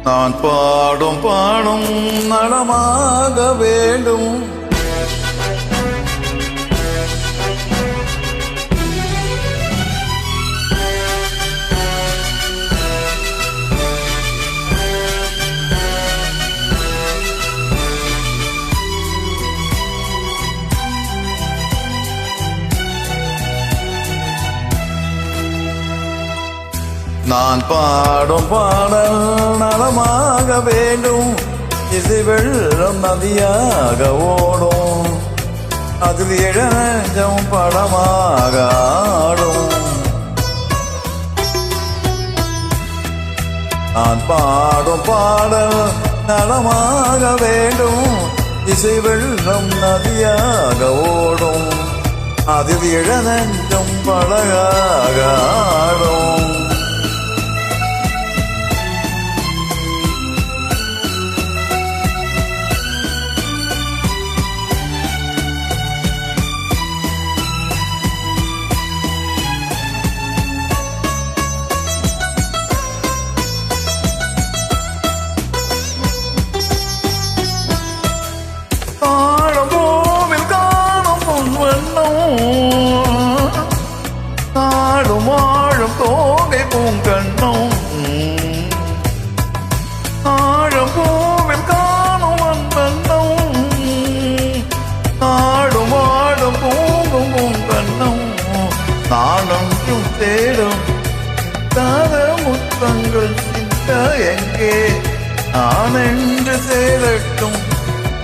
நான் பாடும் பாடும் நலமாக வேண்டும். நான் பாடும் பாடல் நலமாக வேண்டும். இசை வெள்ளம் நதியாக ஓடும், அதில் இளநெஞ்சம் படமாக ஆடும். நான் பாடும் பாடல் நலமாக வேண்டும். இசை வெள்ளம் நதியாக ஓடும், அதில் இளநெஞ்சம் படகாக ஆடும். நாடும் ஆழம் தோகை பூங்கண்ணும், ஆழம் பூவில் காணும் அன்பெண்ணும். நாடும் ஆழம் பூங்கும் பூங்கண்ணும், நானும் தேடும் தாத முத்தங்கள் சிந்த எங்கே நான் என்று சேரட்டும்.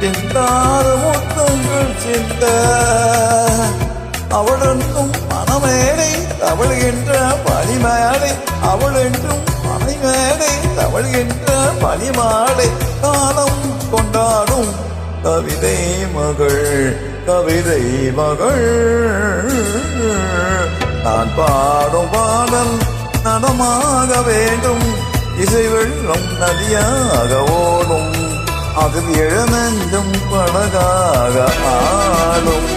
சிந்தாத முத்தங்கள் சிந்த அவளென்றும் மனமேடை தவழ்கின்ற பனிமேடை, அவள் என்றும் மணிமேடை தவழ்கின்ற பனிமாடை. காலம் கொண்டாடும் கவிதை மகள், கவிதை மகள். நான் பாடும் பாடல் நலமாக வேண்டும். இசை வெள்ளம் நதியாக ஓடும், அதில் இளநெஞ்சும் படகாக ஆடும்.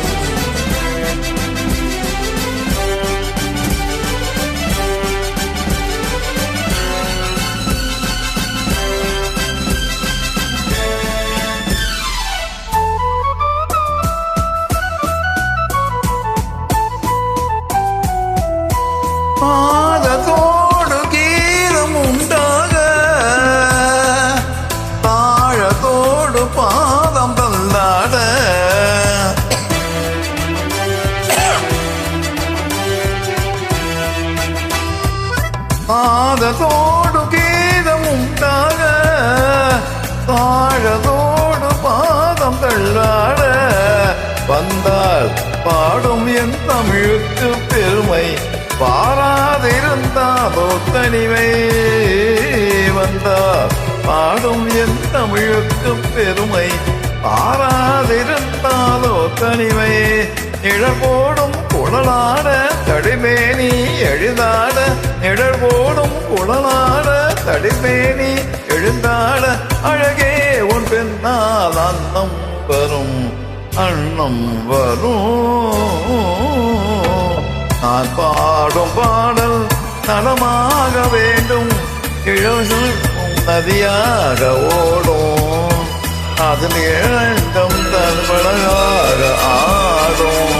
பாதத்தோடு கீதம் உண்டாக, தாழத்தோடு பாதம் தள்ளாட. பாதத்தோடு கீதம் உண்டாக, தாழத்தோடு பாதம் தள்ளாட. வந்தால் பாடும் என் தமிழுக்கு பெருமை, பாராதிருந்தாலோ தனிமை. வந்தால் பாடும் என் தமிழுக்கு பெருமை, பாராதிருந்தாலோ தனிமை. நிழல் போடும் குழலாட தடிமேனி எழுந்தாட, நிழல் போடும் குழலாட தடிமேனி எழுந்தாட. அழகே உன் பெண்ணால் அன்னம் வரும், அன்னம் வரும். நான் பாடும் பாடல் நலமாக வேண்டும். இளம் நதியாக ஓடும், அதில் இளங்கம் தன் படகாக ஆடும்.